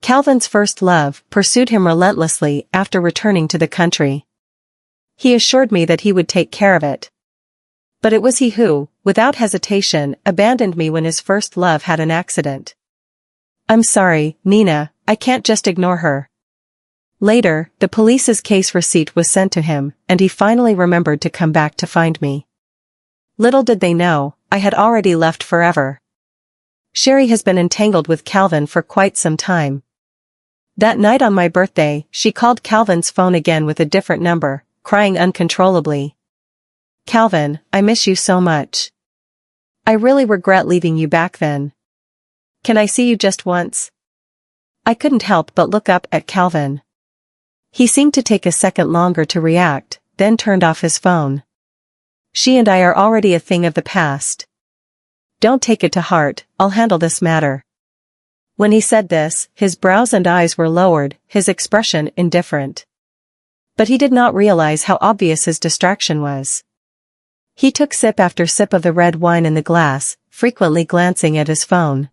Calvin's first love pursued him relentlessly after returning to the country. He assured me that he would take care of it. But it was he who, without hesitation, abandoned me when his first love had an accident. I'm sorry, Nina, I can't just ignore her. Later, the police's case receipt was sent to him, and he finally remembered to come back to find me. Little did they know, I had already left forever. Sherry has been entangled with Calvin for quite some time. That night on my birthday, she called Calvin's phone again with a different number, crying uncontrollably. Calvin, I miss you so much. I really regret leaving you back then. Can I see you just once? I couldn't help but look up at Calvin. He seemed to take a second longer to react, then turned off his phone. She and I are already a thing of the past. Don't take it to heart, I'll handle this matter. When he said this, his brows and eyes were lowered, his expression indifferent. But he did not realize how obvious his distraction was. He took sip after sip of the red wine in the glass, frequently glancing at his phone.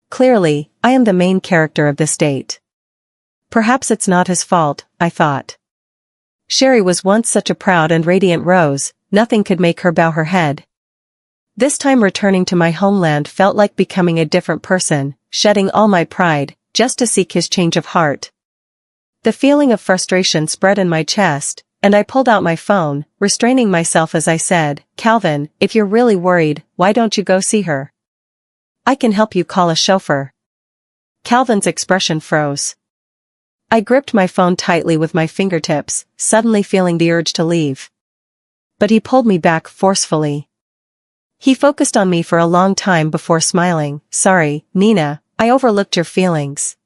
Clearly, I am the main character of this date. Perhaps it's not his fault, I thought. Sherry was once such a proud and radiant rose, nothing could make her bow her head. This time returning to my homeland felt like becoming a different person, shedding all my pride, just to seek his change of heart. The feeling of frustration spread in my chest, and I pulled out my phone, restraining myself as I said, Calvin, if you're really worried, why don't you go see her? I can help you call a chauffeur. Calvin's expression froze. I gripped my phone tightly with my fingertips, suddenly feeling the urge to leave. But he pulled me back forcefully. He focused on me for a long time before smiling. Sorry, Nina, I overlooked your feelings.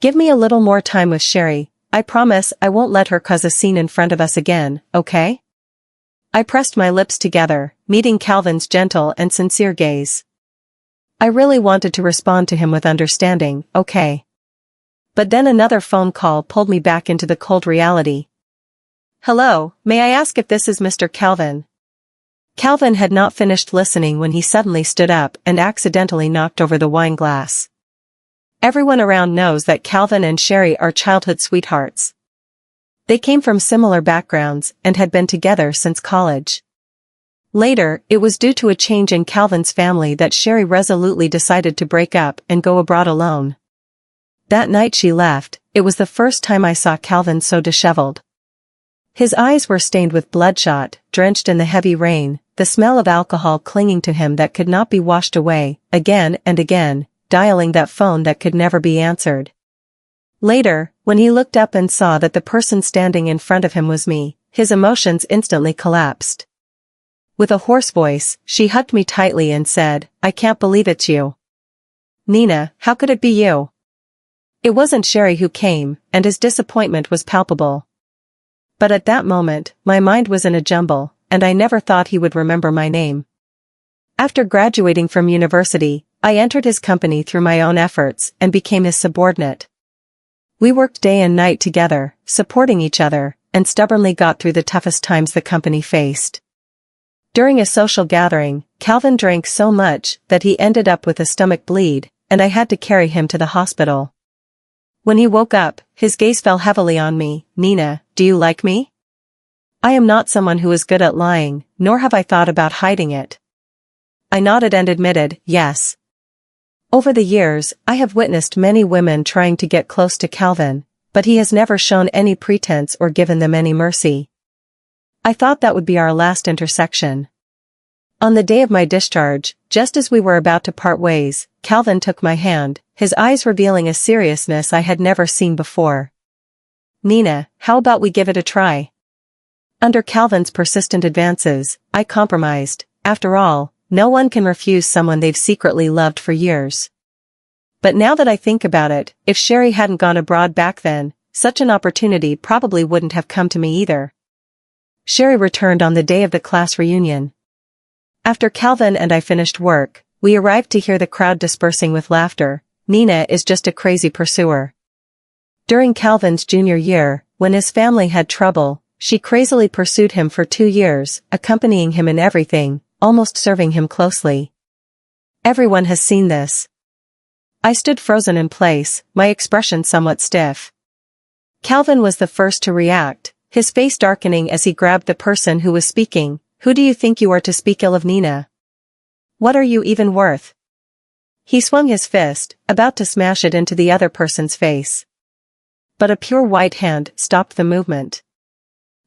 Give me a little more time with Sherry, I promise I won't let her cause a scene in front of us again, okay? I pressed my lips together, meeting Calvin's gentle and sincere gaze. I really wanted to respond to him with understanding, okay. But then another phone call pulled me back into the cold reality. Hello, may I ask if this is Mr. Calvin? Calvin had not finished listening when he suddenly stood up and accidentally knocked over the wine glass. Everyone around knows that Calvin and Sherry are childhood sweethearts. They came from similar backgrounds and had been together since college. Later, it was due to a change in Calvin's family that Sherry resolutely decided to break up and go abroad alone. That night she left, it was the first time I saw Calvin so disheveled. His eyes were stained with bloodshot, drenched in the heavy rain, the smell of alcohol clinging to him that could not be washed away, again and again, dialing that phone that could never be answered. Later, when he looked up and saw that the person standing in front of him was me, his emotions instantly collapsed. With a hoarse voice, she hugged me tightly and said, I can't believe it's you. Nina, how could it be you? It wasn't Sherry who came, and his disappointment was palpable. But at that moment, my mind was in a jumble, and I never thought he would remember my name. After graduating from university, I entered his company through my own efforts and became his subordinate. We worked day and night together, supporting each other, and stubbornly got through the toughest times the company faced. During a social gathering, Calvin drank so much that he ended up with a stomach bleed, and I had to carry him to the hospital. When he woke up, his gaze fell heavily on me. Nina, do you like me? I am not someone who is good at lying, nor have I thought about hiding it. I nodded and admitted, yes. Over the years, I have witnessed many women trying to get close to Calvin, but he has never shown any pretense or given them any mercy. I thought that would be our last intersection. On the day of my discharge, just as we were about to part ways, Calvin took my hand, his eyes revealing a seriousness I had never seen before. Nina, how about we give it a try? Under Calvin's persistent advances, I compromised. After all, no one can refuse someone they've secretly loved for years. But now that I think about it, if Sherry hadn't gone abroad back then, such an opportunity probably wouldn't have come to me either. Sherry returned on the day of the class reunion. After Calvin and I finished work, we arrived to hear the crowd dispersing with laughter. Nina is just a crazy pursuer. During Calvin's junior year, when his family had trouble, she crazily pursued him for 2 years, accompanying him in everything, almost serving him closely. Everyone has seen this. I stood frozen in place, my expression somewhat stiff. Calvin was the first to react, his face darkening as he grabbed the person who was speaking. Who do you think you are to speak ill of Nina? What are you even worth? He swung his fist, about to smash it into the other person's face. But a pure white hand stopped the movement.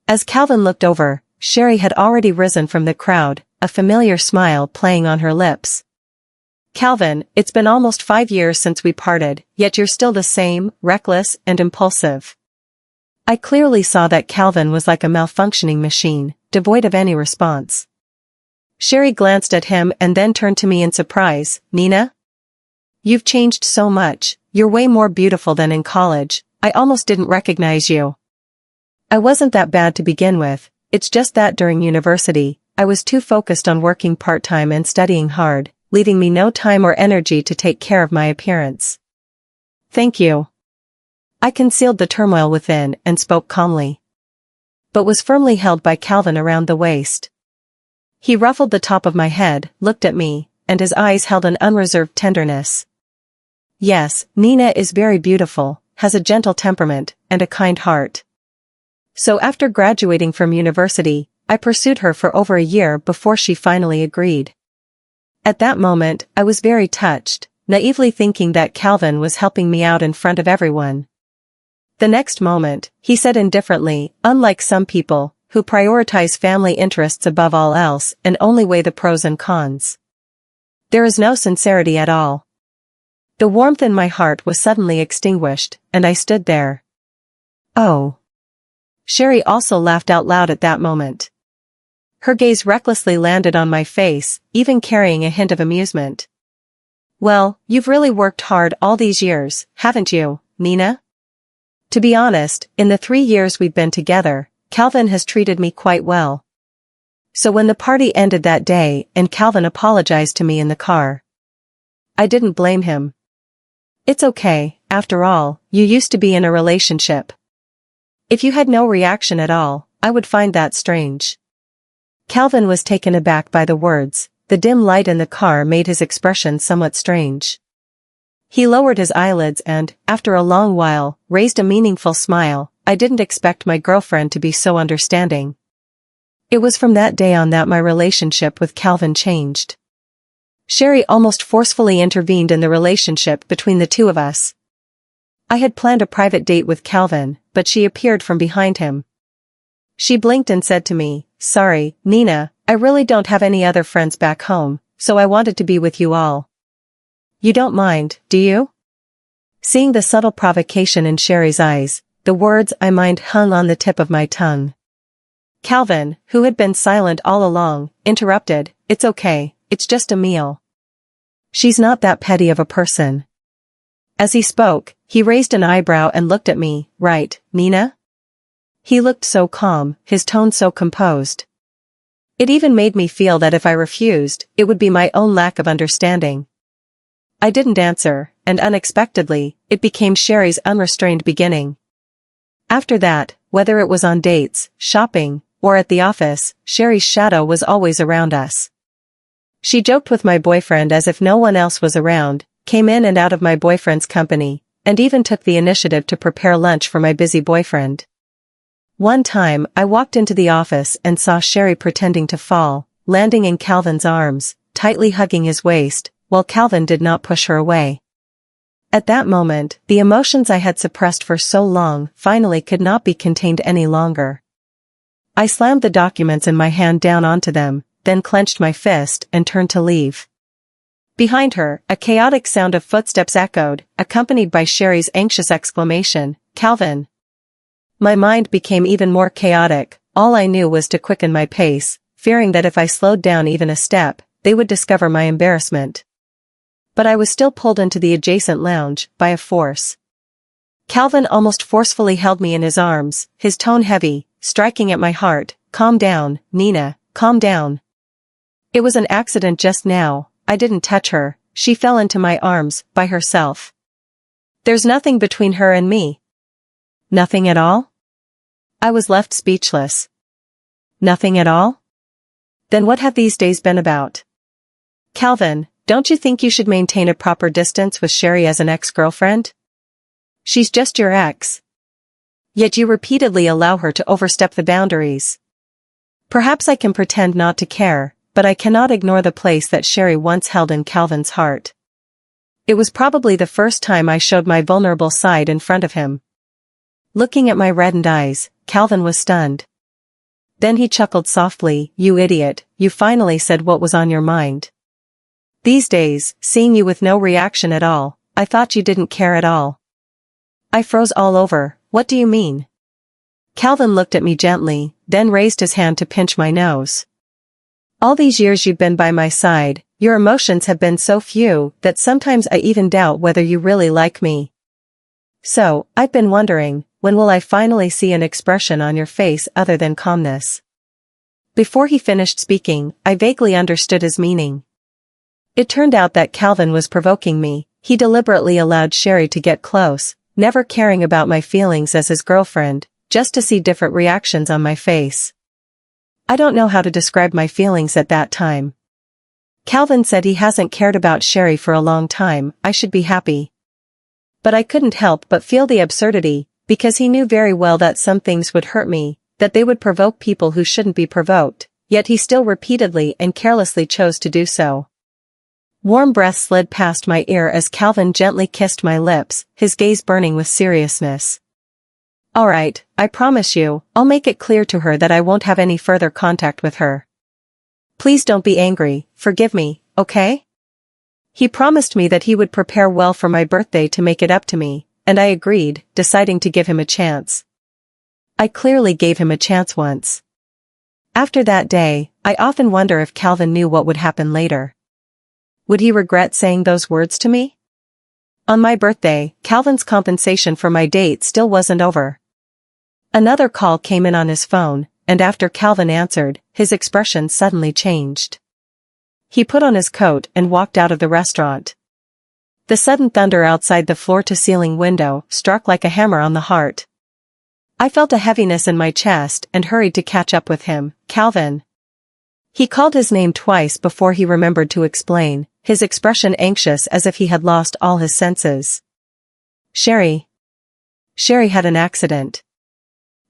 As Calvin looked over, Sherry had already risen from the crowd, a familiar smile playing on her lips. Calvin, it's been almost 5 years since we parted, yet you're still the same, reckless and impulsive. I clearly saw that Calvin was like a malfunctioning machine, devoid of any response. Sherry glanced at him and then turned to me in surprise. Nina? You've changed so much, you're way more beautiful than in college, I almost didn't recognize you. I wasn't that bad to begin with, it's just that during university, I was too focused on working part-time and studying hard, leaving me no time or energy to take care of my appearance. Thank you. I concealed the turmoil within and spoke calmly. But was firmly held by Calvin around the waist. He ruffled the top of my head, looked at me, and his eyes held an unreserved tenderness. Yes, Nina is very beautiful, has a gentle temperament, and a kind heart. So after graduating from university, I pursued her for over a year before she finally agreed. At that moment, I was very touched, naively thinking that Calvin was helping me out in front of everyone. The next moment, he said indifferently, unlike some people, who prioritize family interests above all else and only weigh the pros and cons. There is no sincerity at all. The warmth in my heart was suddenly extinguished, and I stood there. Oh. Sherry also laughed out loud at that moment. Her gaze recklessly landed on my face, even carrying a hint of amusement. Well, you've really worked hard all these years, haven't you, Nina? To be honest, in the 3 years we've been together, Calvin has treated me quite well. So when the party ended that day and Calvin apologized to me in the car, I didn't blame him. It's okay, after all, you used to be in a relationship. If you had no reaction at all, I would find that strange. Calvin was taken aback by the words. The dim light in the car made his expression somewhat strange. He lowered his eyelids and, after a long while, raised a meaningful smile. I didn't expect my girlfriend to be so understanding. It was from that day on that my relationship with Calvin changed. Sherry almost forcefully intervened in the relationship between the two of us. I had planned a private date with Calvin, but she appeared from behind him. She blinked and said to me, "Sorry, Nina, I really don't have any other friends back home, so I wanted to be with you all. You don't mind, do you?" Seeing the subtle provocation in Sherry's eyes, the words "I mind" hung on the tip of my tongue. Calvin, who had been silent all along, interrupted, "It's okay, it's just a meal. She's not that petty of a person." As he spoke, he raised an eyebrow and looked at me. "Right, Nina?" He looked so calm, his tone so composed. It even made me feel that if I refused, it would be my own lack of understanding. I didn't answer, and unexpectedly, it became Sherry's unrestrained beginning. After that, whether it was on dates, shopping, or at the office, Sherry's shadow was always around us. She joked with my boyfriend as if no one else was around, came in and out of my boyfriend's company, and even took the initiative to prepare lunch for my busy boyfriend. One time, I walked into the office and saw Sherry pretending to fall, landing in Calvin's arms, tightly hugging his waist, while Calvin did not push her away. At that moment, the emotions I had suppressed for so long finally could not be contained any longer. I slammed the documents in my hand down onto them, then clenched my fist and turned to leave. Behind her, a chaotic sound of footsteps echoed, accompanied by Sherry's anxious exclamation, "Calvin!" My mind became even more chaotic. All I knew was to quicken my pace, fearing that if I slowed down even a step, they would discover my embarrassment. But I was still pulled into the adjacent lounge, by a force. Calvin almost forcefully held me in his arms, his tone heavy, striking at my heart. "Calm down, Nina, calm down. It was an accident just now, I didn't touch her, she fell into my arms, by herself. There's nothing between her and me." "Nothing at all?" I was left speechless. "Nothing at all? Then what have these days been about?" "Calvin, don't you think you should maintain a proper distance with Sherry as an ex-girlfriend? She's just your ex. Yet you repeatedly allow her to overstep the boundaries. Perhaps I can pretend not to care, but I cannot ignore the place that Sherry once held in Calvin's heart. It was probably the first time I showed my vulnerable side in front of him. Looking at my reddened eyes, Calvin was stunned. Then he chuckled softly. "You idiot, you finally said what was on your mind. These days, seeing you with no reaction at all, I thought you didn't care at all." I froze all over. "What do you mean?" Calvin looked at me gently, then raised his hand to pinch my nose. "All these years you've been by my side, your emotions have been so few that sometimes I even doubt whether you really like me. So, I've been wondering, when will I finally see an expression on your face other than calmness?" Before he finished speaking, I vaguely understood his meaning. It turned out that Calvin was provoking me. He deliberately allowed Sherry to get close, never caring about my feelings as his girlfriend, just to see different reactions on my face. I don't know how to describe my feelings at that time. Calvin said he hasn't cared about Sherry for a long time. I should be happy. But I couldn't help but feel the absurdity, because he knew very well that some things would hurt me, that they would provoke people who shouldn't be provoked, yet he still repeatedly and carelessly chose to do so. Warm breath slid past my ear as Calvin gently kissed my lips, his gaze burning with seriousness. "All right, I promise you, I'll make it clear to her that I won't have any further contact with her. Please don't be angry, forgive me, okay?" He promised me that he would prepare well for my birthday to make it up to me, and I agreed, deciding to give him a chance. I clearly gave him a chance once. After that day, I often wonder if Calvin knew what would happen later. Would he regret saying those words to me? On my birthday, Calvin's compensation for my date still wasn't over. Another call came in on his phone, and after Calvin answered, his expression suddenly changed. He put on his coat and walked out of the restaurant. The sudden thunder outside the floor-to-ceiling window struck like a hammer on the heart. I felt a heaviness in my chest and hurried to catch up with him. "Calvin." He called his name twice before he remembered to explain, his expression anxious as if he had lost all his senses. "Sherry. Sherry had an accident."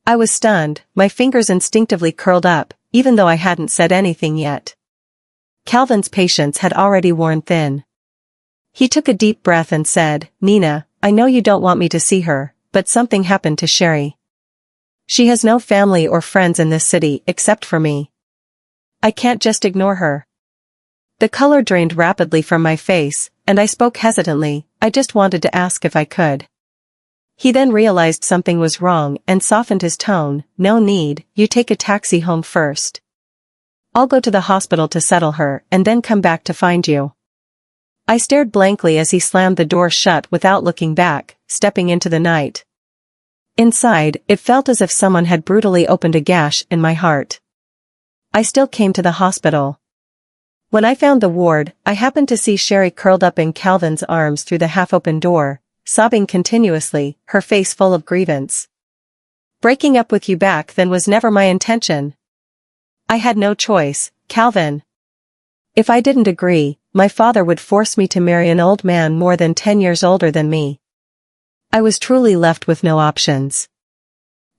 I was stunned, my fingers instinctively curled up, even though I hadn't said anything yet. Calvin's patience had already worn thin. He took a deep breath and said, "Nina, I know you don't want me to see her, but something happened to Sherry. She has no family or friends in this city except for me. I can't just ignore her." The color drained rapidly from my face, and I spoke hesitantly. "I just wanted to ask if I could." He then realized something was wrong and softened his tone. "No need, you take a taxi home first. I'll go to the hospital to settle her and then come back to find you." I stared blankly as he slammed the door shut without looking back, stepping into the night. Inside, it felt as if someone had brutally opened a gash in my heart. I still came to the hospital. When I found the ward, I happened to see Sherry curled up in Calvin's arms through the half-open door, sobbing continuously, her face full of grievance. "Breaking up with you back then was never my intention. I had no choice, Calvin. If I didn't agree, my father would force me to marry an old man more than 10 years older than me. I was truly left with no options.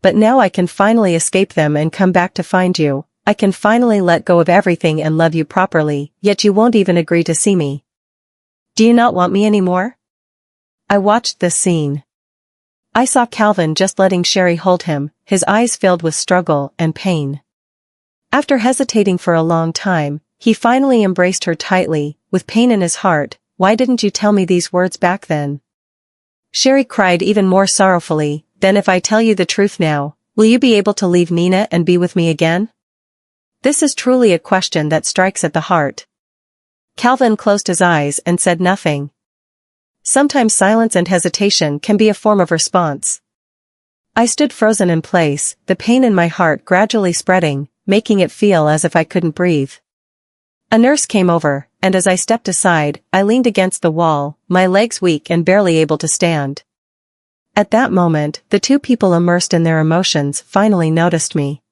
But now I can finally escape them and come back to find you. I can finally let go of everything and love you properly, yet you won't even agree to see me. Do you not want me anymore?" I watched this scene. I saw Calvin just letting Sherry hold him, his eyes filled with struggle and pain. After hesitating for a long time, he finally embraced her tightly, with pain in his heart. "Why didn't you tell me these words back then?" Sherry cried even more sorrowfully. "Then if I tell you the truth now, will you be able to leave Nina and be with me again? This is truly a question that strikes at the heart." Calvin closed his eyes and said nothing. Sometimes silence and hesitation can be a form of response. I stood frozen in place, the pain in my heart gradually spreading, making it feel as if I couldn't breathe. A nurse came over, and as I stepped aside, I leaned against the wall, my legs weak and barely able to stand. At that moment, the two people immersed in their emotions finally noticed me.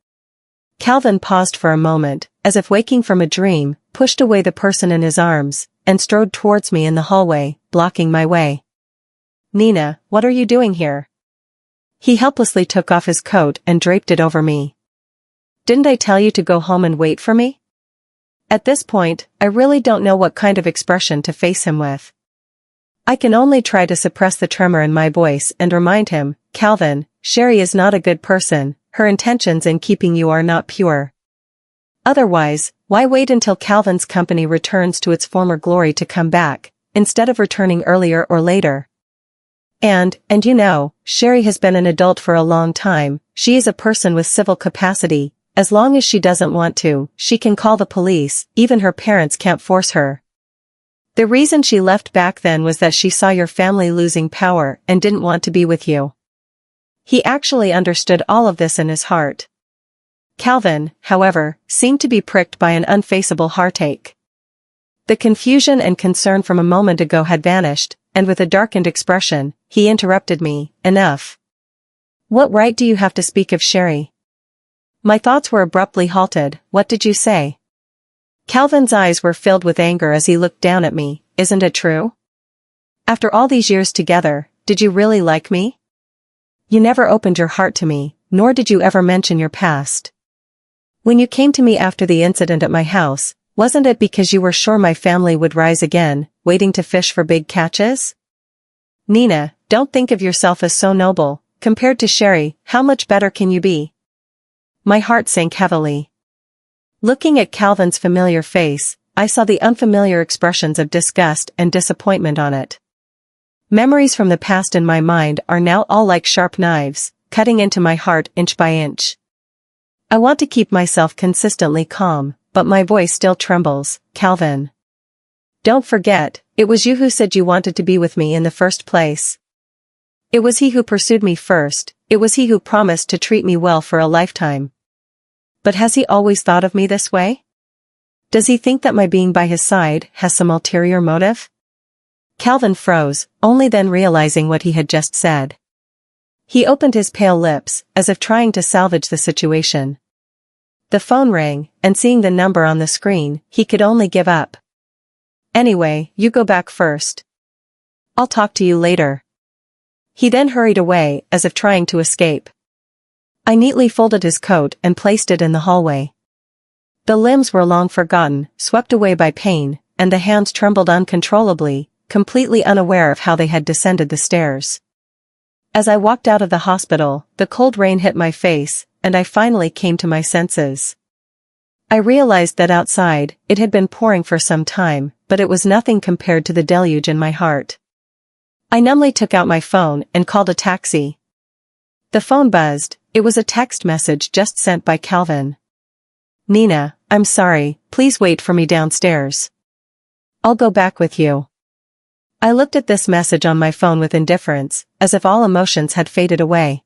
Calvin paused for a moment, as if waking from a dream, pushed away the person in his arms, and strode towards me in the hallway, blocking my way. "Nina, what are you doing here?" He helplessly took off his coat and draped it over me. "Didn't I tell you to go home and wait for me?" At this point, I really don't know what kind of expression to face him with. I can only try to suppress the tremor in my voice and remind him, "Calvin, Sherry is not a good person, her intentions in keeping you are not pure. Otherwise, why wait until Calvin's company returns to its former glory to come back, instead of returning earlier or later? And you know, Sherry has been an adult for a long time, she is a person with civil capacity, as long as she doesn't want to, she can call the police, even her parents can't force her. The reason she left back then was that she saw your family losing power and didn't want to be with you." He actually understood all of this in his heart. Calvin, however, seemed to be pricked by an unfaceable heartache. The confusion and concern from a moment ago had vanished, and with a darkened expression, he interrupted me, "Enough. What right do you have to speak of Sherry?" My thoughts were abruptly halted. "What did you say?" Calvin's eyes were filled with anger as he looked down at me. "Isn't it true? After all these years together, did you really like me? You never opened your heart to me, nor did you ever mention your past. When you came to me after the incident at my house, wasn't it because you were sure my family would rise again, waiting to fish for big catches? Nina, don't think of yourself as so noble. Compared to Sherry, how much better can you be?" My heart sank heavily. Looking at Calvin's familiar face, I saw the unfamiliar expressions of disgust and disappointment on it. Memories from the past in my mind are now all like sharp knives, cutting into my heart inch by inch. I want to keep myself consistently calm, but my voice still trembles. "Calvin. Don't forget, it was you who said you wanted to be with me in the first place. It was he who pursued me first, it was he who promised to treat me well for a lifetime. But has he always thought of me this way? Does he think that my being by his side has some ulterior motive?" Calvin froze, only then realizing what he had just said. He opened his pale lips, as if trying to salvage the situation. The phone rang, and seeing the number on the screen, he could only give up. "Anyway, you go back first. I'll talk to you later." He then hurried away, as if trying to escape. I neatly folded his coat and placed it in the hallway. The limbs were long forgotten, swept away by pain, and the hands trembled uncontrollably, completely unaware of how they had descended the stairs. As I walked out of the hospital, the cold rain hit my face, and I finally came to my senses. I realized that outside, it had been pouring for some time, but it was nothing compared to the deluge in my heart. I numbly took out my phone and called a taxi. The phone buzzed. It was a text message just sent by Calvin. "Nina, I'm sorry, please wait for me downstairs. I'll go back with you." I looked at this message on my phone with indifference, as if all emotions had faded away.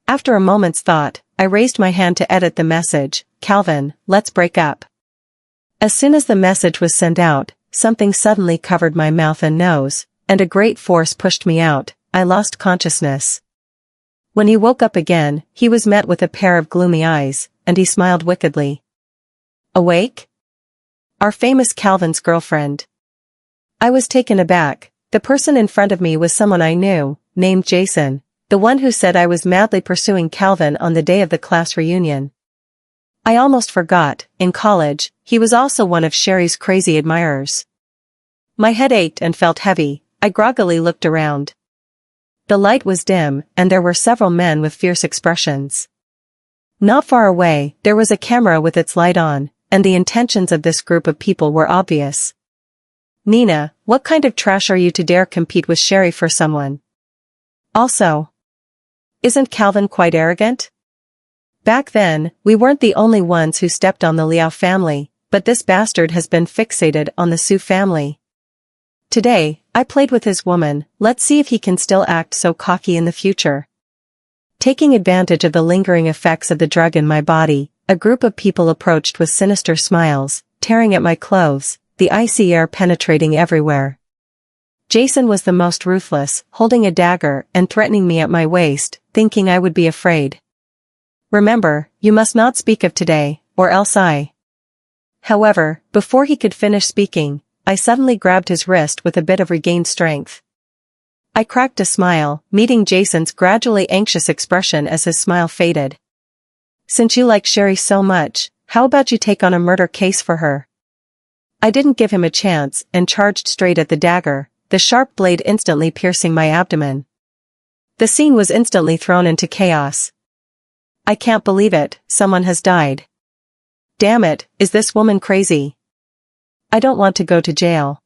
After a moment's thought, I raised my hand to edit the message. "Calvin, let's break up." As soon as the message was sent out, something suddenly covered my mouth and nose, and a great force pushed me out. I lost consciousness. When he woke up again, he was met with a pair of gloomy eyes, and he smiled wickedly. "Awake? Our famous Calvin's girlfriend." I was taken aback. The person in front of me was someone I knew, named Jason, the one who said I was madly pursuing Calvin on the day of the class reunion. I almost forgot, in college, he was also one of Sherry's crazy admirers. My head ached and felt heavy. I groggily looked around. The light was dim, and there were several men with fierce expressions. Not far away, there was a camera with its light on, and the intentions of this group of people were obvious. "Nina, what kind of trash are you to dare compete with Sherry for someone? Also, isn't Calvin quite arrogant? Back then, we weren't the only ones who stepped on the Liao family, but this bastard has been fixated on the Su family. Today, I played with his woman, let's see if he can still act so cocky in the future." Taking advantage of the lingering effects of the drug in my body, a group of people approached with sinister smiles, tearing at my clothes, the icy air penetrating everywhere. Jason was the most ruthless, holding a dagger and threatening me at my waist, thinking I would be afraid. "Remember, you must not speak of today, or else I..." However, before he could finish speaking, I suddenly grabbed his wrist with a bit of regained strength. I cracked a smile, meeting Jason's gradually anxious expression as his smile faded. "Since you like Sherry so much, how about you take on a murder case for her?" I didn't give him a chance and charged straight at the dagger, the sharp blade instantly piercing my abdomen. The scene was instantly thrown into chaos. "I can't believe it, someone has died. Damn it, is this woman crazy? I don't want to go to jail."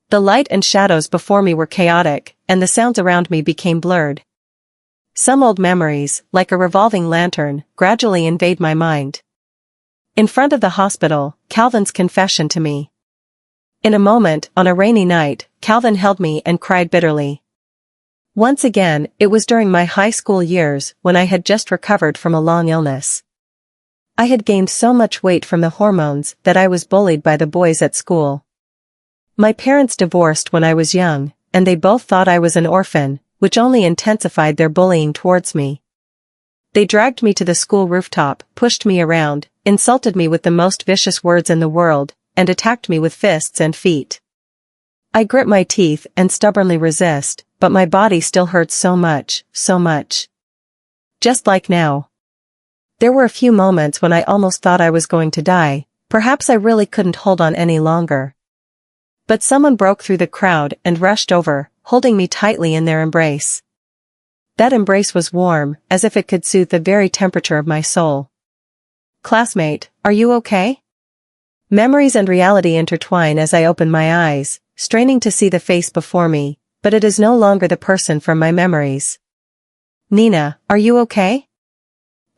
The light and shadows before me were chaotic, and the sounds around me became blurred. Some old memories, like a revolving lantern, gradually invade my mind. In front of the hospital, Calvin's confession to me. In a moment, on a rainy night, Calvin held me and cried bitterly. Once again, it was during my high school years when I had just recovered from a long illness. I had gained so much weight from the hormones that I was bullied by the boys at school. My parents divorced when I was young, and they both thought I was an orphan, which only intensified their bullying towards me. They dragged me to the school rooftop, pushed me around, insulted me with the most vicious words in the world, and attacked me with fists and feet. I grit my teeth and stubbornly resist, but my body still hurts so much, so much. Just like now. There were a few moments when I almost thought I was going to die, perhaps I really couldn't hold on any longer. But someone broke through the crowd and rushed over, holding me tightly in their embrace. That embrace was warm, as if it could soothe the very temperature of my soul. "Classmate, are you okay?" Memories and reality intertwine as I open my eyes, straining to see the face before me, but it is no longer the person from my memories. "Nina, are you okay?"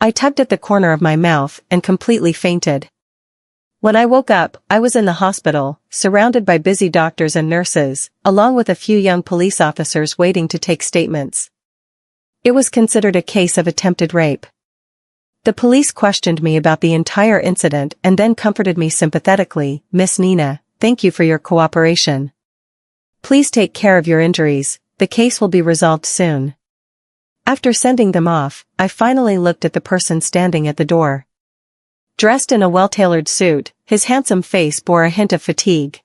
I tugged at the corner of my mouth and completely fainted. When I woke up, I was in the hospital, surrounded by busy doctors and nurses, along with a few young police officers waiting to take statements. It was considered a case of attempted rape. The police questioned me about the entire incident and then comforted me sympathetically. "Miss Nina, thank you for your cooperation. Please take care of your injuries, the case will be resolved soon." After sending them off, I finally looked at the person standing at the door. Dressed in a well-tailored suit, his handsome face bore a hint of fatigue.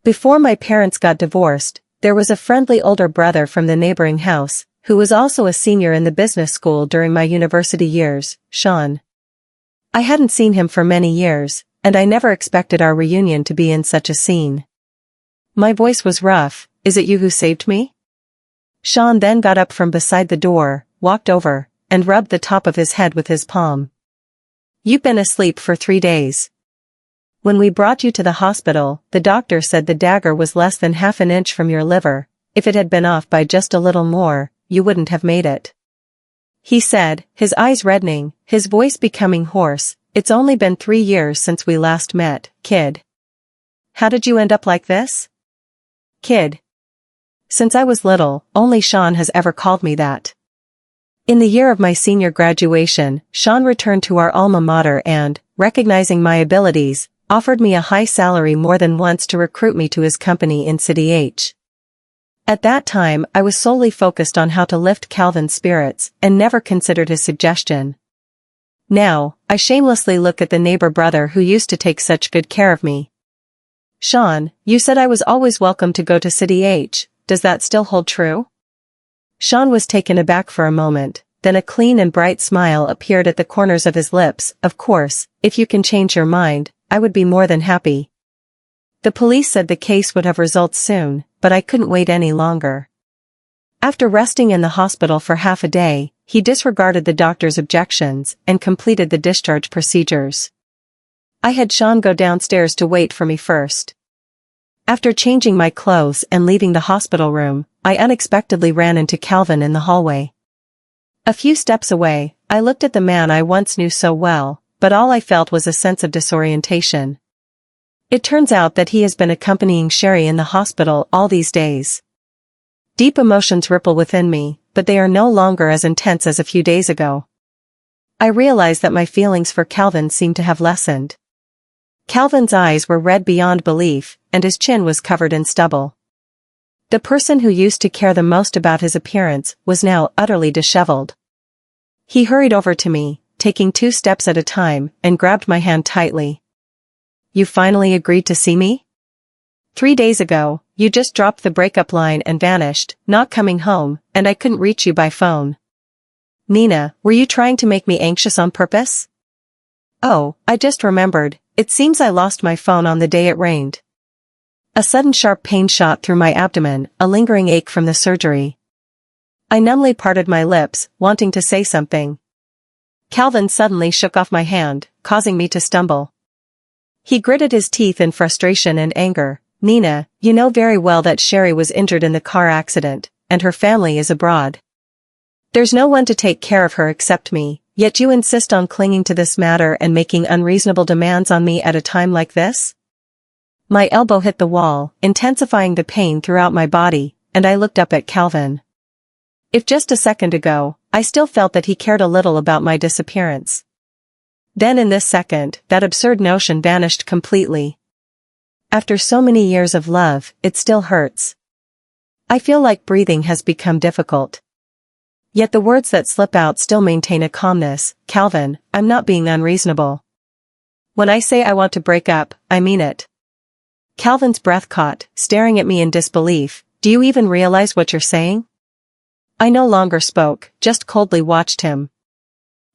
Before my parents got divorced, there was a friendly older brother from the neighboring house, who was also a senior in the business school during my university years, Sean. I hadn't seen him for many years, and I never expected our reunion to be in such a scene. My voice was rough. "Is it you who saved me?" Sean then got up from beside the door, walked over, and rubbed the top of his head with his palm. "You've been asleep for 3 days. When we brought you to the hospital, the doctor said the dagger was less than half an inch from your liver. If it had been off by just a little more, you wouldn't have made it," he said, his eyes reddening, his voice becoming hoarse. "It's only been 3 years since we last met, kid. How did you end up like this?" "Kid." Since I was little, only Sean has ever called me that. In the year of my senior graduation, Sean returned to our alma mater and, recognizing my abilities, offered me a high salary more than once to recruit me to his company in City H. At that time, I was solely focused on how to lift Calvin's spirits and never considered his suggestion. Now, I shamelessly look at the neighbor brother who used to take such good care of me. "Sean, you said I was always welcome to go to City H. Does that still hold true?" Sean was taken aback for a moment, then a clean and bright smile appeared at the corners of his lips. "Of course, if you can change your mind, I would be more than happy." The police said the case would have results soon, but I couldn't wait any longer. After resting in the hospital for half a day, he disregarded the doctor's objections and completed the discharge procedures. I had Sean go downstairs to wait for me first. After changing my clothes and leaving the hospital room, I unexpectedly ran into Calvin in the hallway. A few steps away, I looked at the man I once knew so well, but all I felt was a sense of disorientation. It turns out that he has been accompanying Sherry in the hospital all these days. Deep emotions ripple within me, but they are no longer as intense as a few days ago. I realize that my feelings for Calvin seem to have lessened. Calvin's eyes were red beyond belief, and his chin was covered in stubble. The person who used to care the most about his appearance was now utterly disheveled. He hurried over to me, taking 2 steps at a time, and grabbed my hand tightly. "You finally agreed to see me?" 3 days ago, you just dropped the breakup line and vanished, not coming home, and I couldn't reach you by phone. Nina, were you trying to make me anxious on purpose? Oh, I just remembered, it seems I lost my phone on the day it rained. A sudden sharp pain shot through my abdomen, a lingering ache from the surgery. I numbly parted my lips, wanting to say something. Calvin suddenly shook off my hand, causing me to stumble. He gritted his teeth in frustration and anger. Nina, you know very well that Sherry was injured in the car accident, and her family is abroad. There's no one to take care of her except me, yet you insist on clinging to this matter and making unreasonable demands on me at a time like this? My elbow hit the wall, intensifying the pain throughout my body, and I looked up at Calvin. If just a second ago, I still felt that he cared a little about my disappearance. Then in this second, that absurd notion vanished completely. After so many years of love, it still hurts. I feel like breathing has become difficult. Yet the words that slip out still maintain a calmness. Calvin, I'm not being unreasonable. When I say I want to break up, I mean it. Calvin's breath caught, staring at me in disbelief. Do you even realize what you're saying? I no longer spoke, just coldly watched him.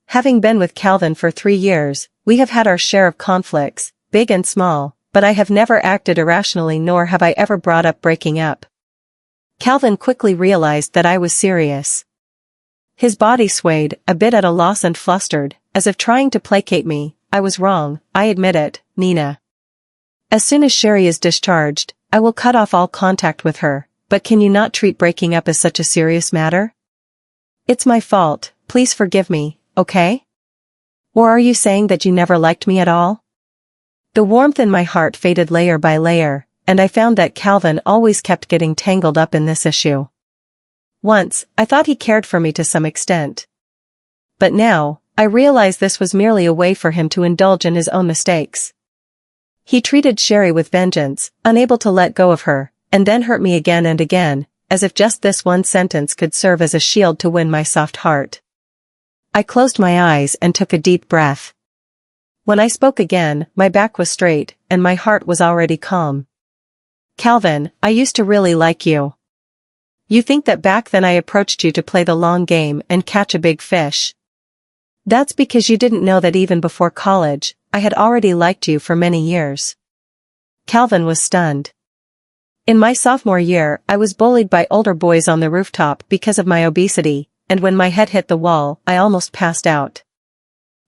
Having been with Calvin for 3 years, we have had our share of conflicts, big and small, but I have never acted irrationally nor have I ever brought up breaking up. Calvin quickly realized that I was serious. His body swayed, a bit at a loss and flustered, as if trying to placate me. I was wrong, I admit it, Nina. As soon as Sherry is discharged, I will cut off all contact with her, but can you not treat breaking up as such a serious matter? It's my fault, please forgive me, okay? Or are you saying that you never liked me at all? The warmth in my heart faded layer by layer, and I found that Calvin always kept getting tangled up in this issue. Once, I thought he cared for me to some extent. But now, I realize this was merely a way for him to indulge in his own mistakes. He treated Sherry with vengeance, unable to let go of her, and then hurt me again and again, as if just this one sentence could serve as a shield to win my soft heart. I closed my eyes and took a deep breath. When I spoke again, my back was straight, and my heart was already calm. Calvin, I used to really like you. You think that back then I approached you to play the long game and catch a big fish? That's because you didn't know that even before college, I had already liked you for many years. Calvin was stunned. In my sophomore year, I was bullied by older boys on the rooftop because of my obesity, and when my head hit the wall, I almost passed out.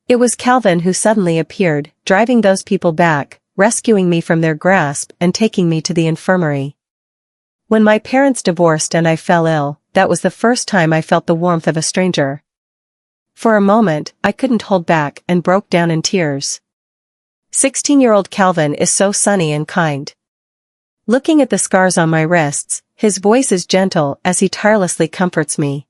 It was Calvin who suddenly appeared, driving those people back, rescuing me from their grasp and taking me to the infirmary. When my parents divorced and I fell ill, that was the first time I felt the warmth of a stranger. For a moment, I couldn't hold back and broke down in tears. 16-year-old Calvin is so sunny and kind. Looking at the scars on my wrists, his voice is gentle as he tirelessly comforts me.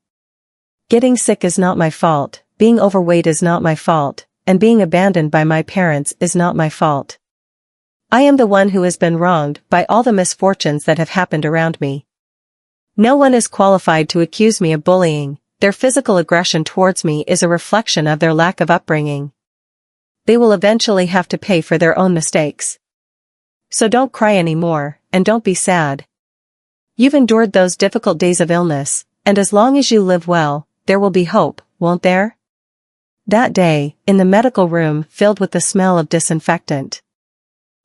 Getting sick is not my fault, being overweight is not my fault, and being abandoned by my parents is not my fault. I am the one who has been wronged by all the misfortunes that have happened around me. No one is qualified to accuse me of bullying. Their physical aggression towards me is a reflection of their lack of upbringing. They will eventually have to pay for their own mistakes. So don't cry anymore, and don't be sad. You've endured those difficult days of illness, and as long as you live well, there will be hope, won't there? That day, in the medical room filled with the smell of disinfectant,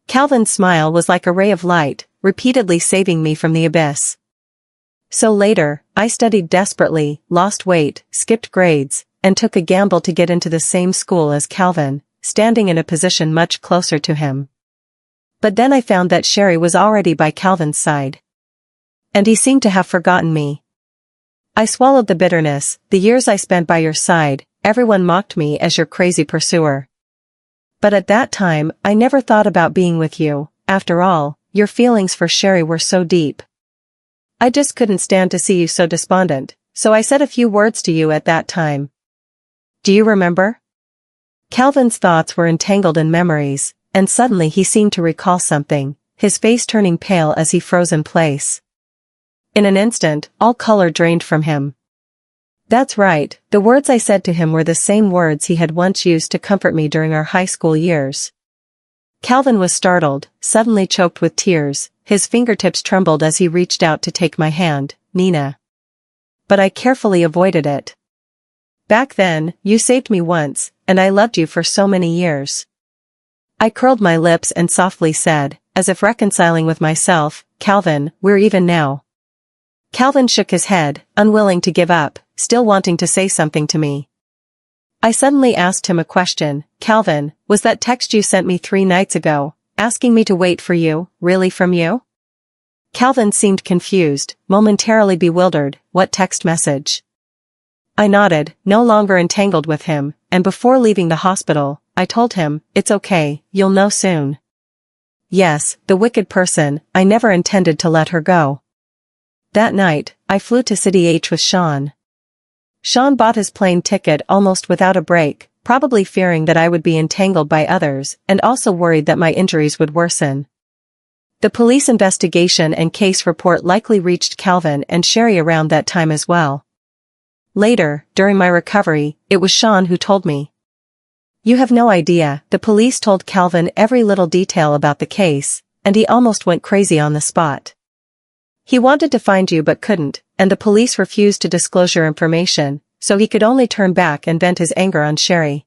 Calvin's smile was like a ray of light, repeatedly saving me from the abyss. So later, I studied desperately, lost weight, skipped grades, and took a gamble to get into the same school as Calvin, standing in a position much closer to him. But then I found that Sherry was already by Calvin's side. And he seemed to have forgotten me. I swallowed the bitterness. The years I spent by your side, everyone mocked me as your crazy pursuer. But at that time, I never thought about being with you. After all, your feelings for Sherry were so deep. I just couldn't stand to see you so despondent, so I said a few words to you at that time. Do you remember? Calvin's thoughts were entangled in memories, and suddenly he seemed to recall something, his face turning pale as he froze in place. In an instant, all color drained from him. That's right, the words I said to him were the same words he had once used to comfort me during our high school years. Calvin was startled, suddenly choked with tears, his fingertips trembled as he reached out to take my hand. "Nina." But I carefully avoided it. "Back then, you saved me once, and I loved you for so many years." I curled my lips and softly said, as if reconciling with myself, "Calvin, we're even now." Calvin shook his head, unwilling to give up, still wanting to say something to me. I suddenly asked him a question. "Calvin, was that text you sent me 3 nights ago, asking me to wait for you, really from you?" Calvin seemed confused, momentarily bewildered. "What text message?" I nodded, no longer entangled with him, and before leaving the hospital, I told him, "It's okay, you'll know soon." Yes, the wicked person, I never intended to let her go. That night, I flew to City H with Sean. Sean bought his plane ticket almost without a break, probably fearing that I would be entangled by others, and also worried that my injuries would worsen. The police investigation and case report likely reached Calvin and Sherry around that time as well. Later, during my recovery, it was Sean who told me. "You have no idea, the police told Calvin every little detail about the case, and he almost went crazy on the spot. He wanted to find you but couldn't, and the police refused to disclose your information, so he could only turn back and vent his anger on Sherry.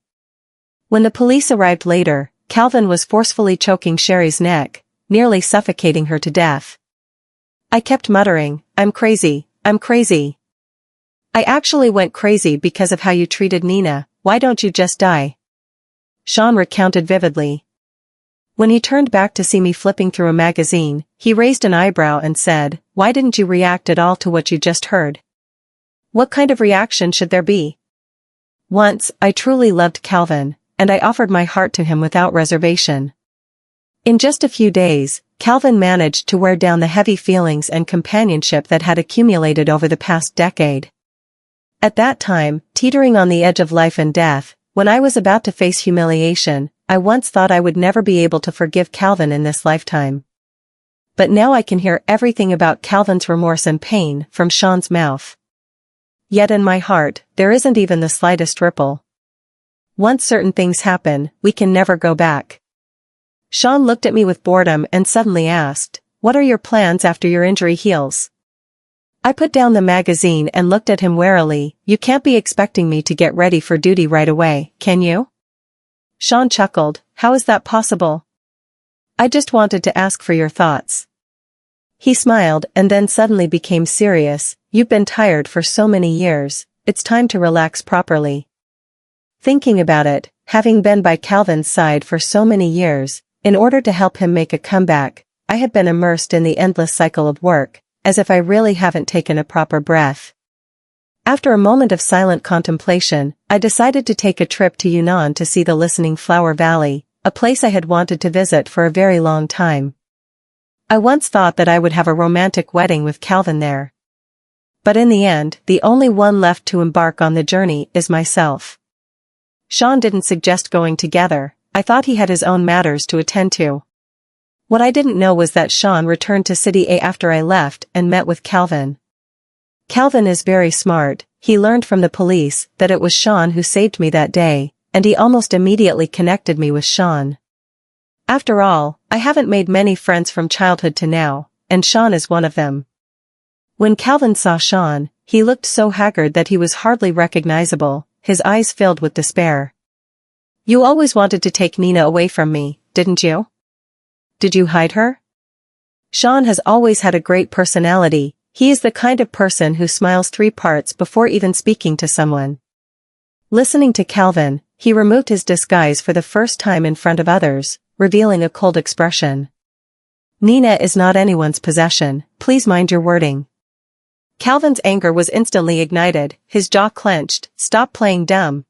When the police arrived later, Calvin was forcefully choking Sherry's neck, nearly suffocating her to death. I kept muttering, I'm crazy, I'm crazy. I actually went crazy because of how you treated Nina, why don't you just die?" Sean recounted vividly. When he turned back to see me flipping through a magazine, he raised an eyebrow and said, "Why didn't you react at all to what you just heard?" "What kind of reaction should there be?" Once, I truly loved Calvin, and I offered my heart to him without reservation. In just a few days, Calvin managed to wear down the heavy feelings and companionship that had accumulated over the past decade. At that time, teetering on the edge of life and death, when I was about to face humiliation, I once thought I would never be able to forgive Calvin in this lifetime. But now I can hear everything about Calvin's remorse and pain from Sean's mouth. Yet in my heart, there isn't even the slightest ripple. Once certain things happen, we can never go back. Sean looked at me with boredom and suddenly asked, "What are your plans after your injury heals?" I put down the magazine and looked at him warily. "You can't be expecting me to get ready for duty right away, can you?" Sean chuckled, "How is that possible?" "I just wanted to ask for your thoughts." He smiled and then suddenly became serious. "You've been tired for so many years, it's time to relax properly." Thinking about it, having been by Calvin's side for so many years, in order to help him make a comeback, I had been immersed in the endless cycle of work, as if I really haven't taken a proper breath. After a moment of silent contemplation, I decided to take a trip to Yunnan to see the Listening Flower Valley, a place I had wanted to visit for a very long time. I once thought that I would have a romantic wedding with Calvin there. But in the end, the only one left to embark on the journey is myself. Sean didn't suggest going together, I thought he had his own matters to attend to. What I didn't know was that Sean returned to City A after I left and met with Calvin. Calvin is very smart, he learned from the police that it was Sean who saved me that day, and he almost immediately connected me with Sean. After all, I haven't made many friends from childhood to now, and Sean is one of them. When Calvin saw Sean, he looked so haggard that he was hardly recognizable, his eyes filled with despair. "You always wanted to take Nina away from me, didn't you? Did you hide her?" Sean has always had a great personality, he is the kind of person who smiles 3 parts before even speaking to someone. Listening to Calvin, he removed his disguise for the first time in front of others, revealing a cold expression. "Nina is not anyone's possession, please mind your wording." Calvin's anger was instantly ignited, his jaw clenched. "Stop playing dumb.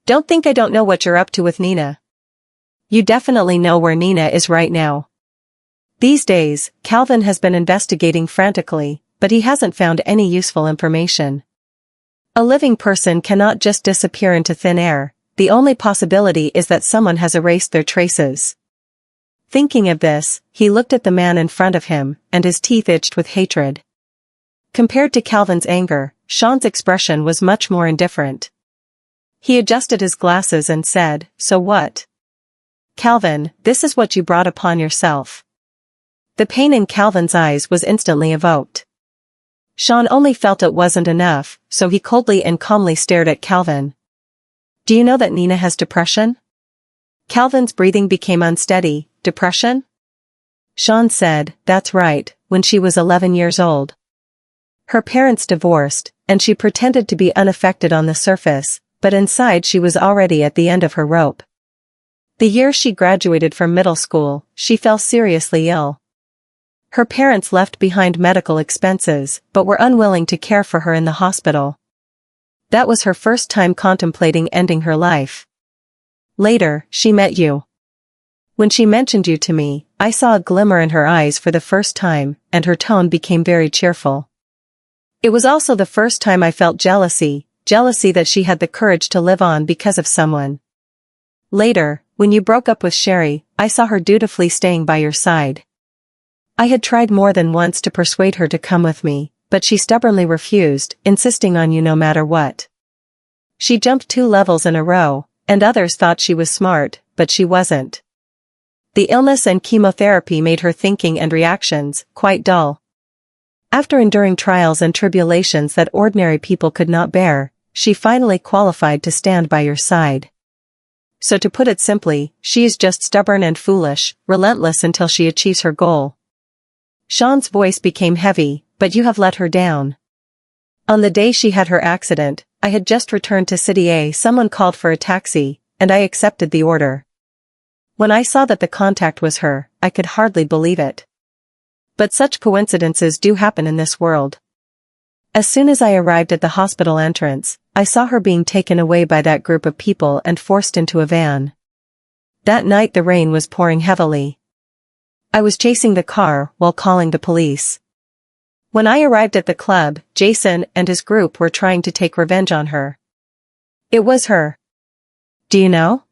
Don't think I don't know what you're up to with Nina. You definitely know where Nina is right now." These days, Calvin has been investigating frantically, but he hasn't found any useful information. A living person cannot just disappear into thin air, the only possibility is that someone has erased their traces. Thinking of this, he looked at the man in front of him, and his teeth itched with hatred. Compared to Calvin's anger, Sean's expression was much more indifferent. He adjusted his glasses and said, "So what? Calvin, this is what you brought upon yourself." The pain in Calvin's eyes was instantly evoked. Sean only felt it wasn't enough, so he coldly and calmly stared at Calvin. Do you know that Nina has depression? Calvin's breathing became unsteady. Depression? Sean said, that's right, when she was 11 years old. Her parents divorced, and she pretended to be unaffected on the surface, but inside she was already at the end of her rope. The year she graduated from middle school, she fell seriously ill. Her parents left behind medical expenses, but were unwilling to care for her in the hospital. That was her first time contemplating ending her life. Later, she met you. When she mentioned you to me, I saw a glimmer in her eyes for the first time, and her tone became very cheerful. It was also the first time I felt jealousy that she had the courage to live on because of someone. Later, when you broke up with Sherry, I saw her dutifully staying by your side. I had tried more than once to persuade her to come with me, but she stubbornly refused, insisting on you no matter what. She jumped 2 levels in a row, and others thought she was smart, but she wasn't. The illness and chemotherapy made her thinking and reactions quite dull. After enduring trials and tribulations that ordinary people could not bear, she finally qualified to stand by your side. So to put it simply, she is just stubborn and foolish, relentless until she achieves her goal. Sean's voice became heavy, but you have let her down. On the day she had her accident, I had just returned to City A. Someone called for a taxi, and I accepted the order. When I saw that the contact was her, I could hardly believe it. But such coincidences do happen in this world. As soon as I arrived at the hospital entrance, I saw her being taken away by that group of people and forced into a van. That night the rain was pouring heavily. I was chasing the car while calling the police. When I arrived at the club, Jason and his group were trying to take revenge on her. It was her. Do you know?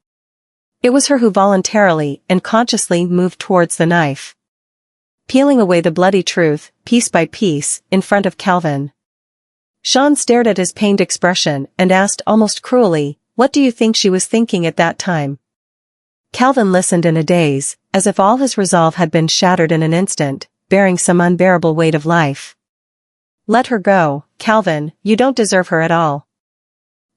It was her who voluntarily and consciously moved towards the knife, peeling away the bloody truth, piece by piece, in front of Calvin. Sean stared at his pained expression and asked almost cruelly, what do you think she was thinking at that time? Calvin listened in a daze, as if all his resolve had been shattered in an instant, bearing some unbearable weight of life. Let her go, Calvin, you don't deserve her at all.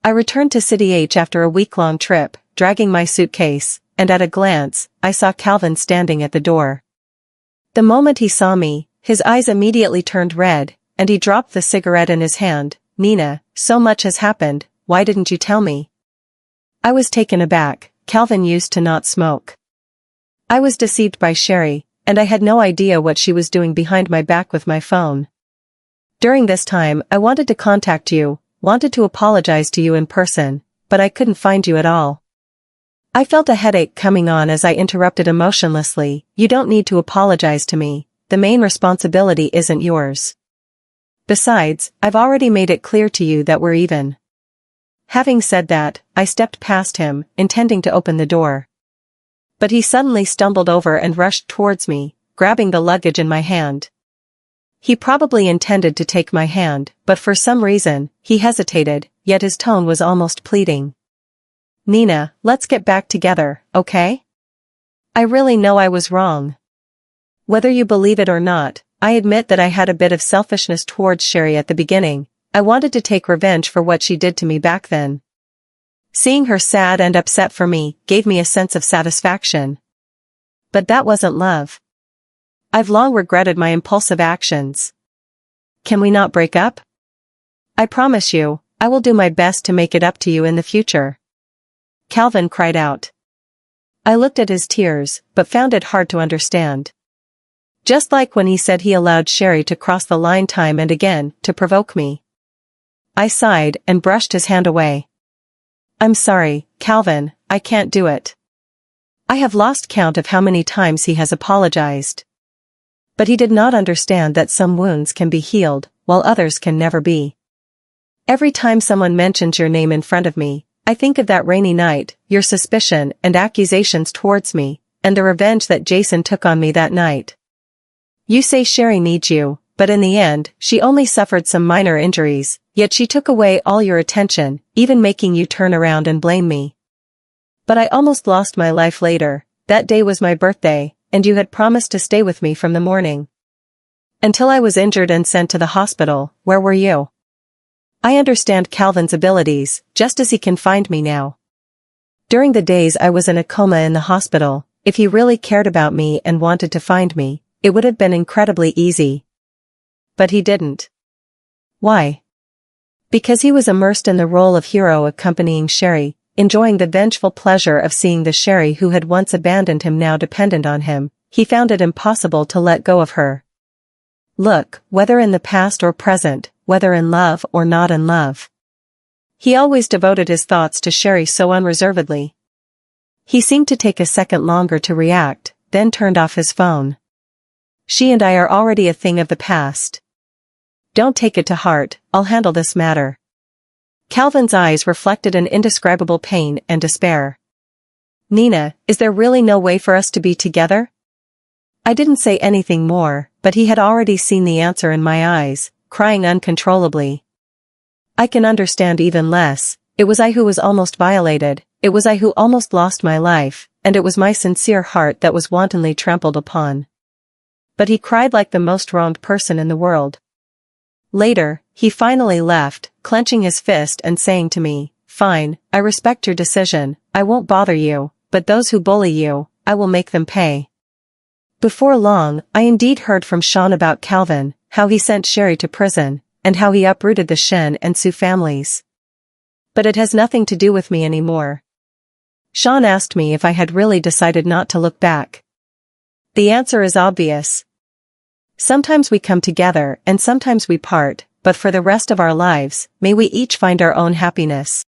I returned to City H after a week-long trip, dragging my suitcase, and at a glance, I saw Calvin standing at the door. The moment he saw me, his eyes immediately turned red, and he dropped the cigarette in his hand. Nina, so much has happened, why didn't you tell me? I was taken aback. Calvin used to not smoke. I was deceived by Sherry, and I had no idea what she was doing behind my back with my phone. During this time, I wanted to contact you, wanted to apologize to you in person, but I couldn't find you at all. I felt a headache coming on as I interrupted emotionlessly, you don't need to apologize to me, the main responsibility isn't yours. Besides, I've already made it clear to you that we're even. Having said that, I stepped past him, intending to open the door. But he suddenly stumbled over and rushed towards me, grabbing the luggage in my hand. He probably intended to take my hand, but for some reason, he hesitated, yet his tone was almost pleading. Nina, let's get back together, okay? I really know I was wrong. Whether you believe it or not, I admit that I had a bit of selfishness towards Sherry at the beginning. I wanted to take revenge for what she did to me back then. Seeing her sad and upset for me gave me a sense of satisfaction. But that wasn't love. I've long regretted my impulsive actions. Can we not break up? I promise you, I will do my best to make it up to you in the future. Calvin cried out. I looked at his tears, but found it hard to understand. Just like when he said he allowed Sherry to cross the line time and again, to provoke me. I sighed and brushed his hand away. I'm sorry, Calvin, I can't do it. I have lost count of how many times he has apologized. But he did not understand that some wounds can be healed, while others can never be. Every time someone mentions your name in front of me, I think of that rainy night, your suspicion and accusations towards me, and the revenge that Jason took on me that night. You say Sherry needs you, but in the end, she only suffered some minor injuries, yet she took away all your attention, even making you turn around and blame me. But I almost lost my life later. That day was my birthday. and you had promised to stay with me from the morning until I was injured and sent to the hospital. Where were you? I understand Calvin's abilities, just as he can find me now. During the days I was in a coma in the hospital, if he really cared about me and wanted to find me, it would have been incredibly easy. But he didn't. Why? Because he was immersed in the role of hero accompanying Sherry, enjoying the vengeful pleasure of seeing the Sherry who had once abandoned him now dependent on him. He found it impossible to let go of her. Look, whether in the past or present, whether in love or not in love, he always devoted his thoughts to Sherry so unreservedly. He seemed to take a second longer to react, then turned off his phone. She and I are already a thing of the past. Don't take it to heart, I'll handle this matter. Calvin's eyes reflected an indescribable pain and despair. Nina, is there really no way for us to be together? I didn't say anything more, but he had already seen the answer in my eyes, crying uncontrollably. I can understand even less. It was I who was almost violated, it was I who almost lost my life, and it was my sincere heart that was wantonly trampled upon. But he cried like the most wronged person in the world. Later, he finally left, clenching his fist and saying to me, "Fine, I respect your decision, I won't bother you, but those who bully you, I will make them pay." Before long, I indeed heard from Sean about Calvin, how he sent Sherry to prison, and how he uprooted the Shen and Sue families. But it has nothing to do with me anymore. Sean asked me if I had really decided not to look back. The answer is obvious. Sometimes we come together and sometimes we part, but for the rest of our lives, may we each find our own happiness.